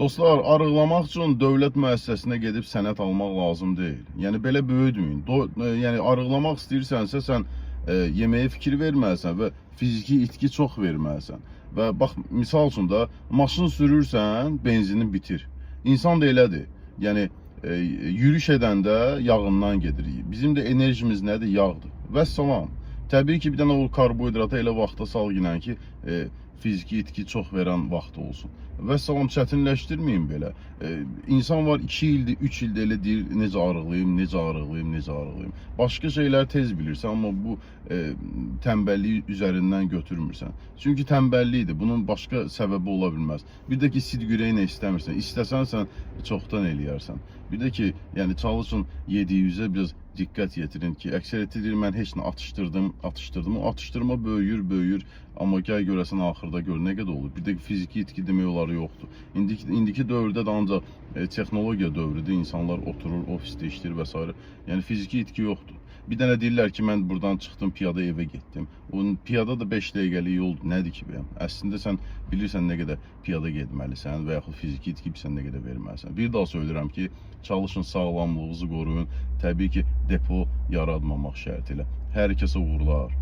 Dostlar, arıqlamaq üçün dövlət müəssisəsinə gedib sənəd almaq lazım deyil. Yəni belə böyüdməyin. Yəni arıqlamaq istəyirsənsə sən yeməyə fikir verməlisən və fiziki itki çox verməlisən. Və bax, misal üçün da maşın sürürsən, benzinin bitir. İnsan da elədir. Yəni yürüyüş edəndə yağından gedir. Bizim də enerjimiz nədir? Yağdır. Vəssalam. Təbii ki, bir dənə o karbohidrata elə vaxta sal ginən ki, fiziki itki çox verən vaxt olsun. Vəssalam, çətinləşdirməyin belə. İnsan var 2 ildir, 3 ildir elə deyir, necə arıqlayım, necə arıqlayım, necə arıqlayım. Başqa şeyləri tez bilirsən, amma bu tənbəlliyi üzərindən götürmürsən. Çünki tənbəllikdir, bunun başqa səbəbi ola bilməz. Bir də ki, sid ürəyinə istəmirsən, istəsən sən çoxdan eləyərsən. Bir də ki, yəni çalışın yediyinizə biraz diqqət yetirin ki, əksəriyyəti deyir, mən heç nə atışdırdım. O atışdırma böyüyür, amma gəl görəsən axırda gör nə qədər olur. Bir də fiziki itki demək oları yoxdur. İndiki dövrdə də ancaq texnologiya dövrüdür, insanlar oturur, ofisdə işləyir və s. Yəni fiziki itki yoxdur. Bir dənə deyirlər ki, mən buradan çıxdım, piyada evə getdim. Onun piyada da 5 dəqiqəlik yoldur, nədir ki bəyəm? Əslində sən bilirsən nə qədər piyada getməlisən və yaxud fiziki itki bilsən nə qədər verməlisən. Bir daha söylürəm ki, çalışın sağlamlığınızı qoruyun. Təbii ki, depo yaratmamaq şərtilə. Hər kəsə uğurlar.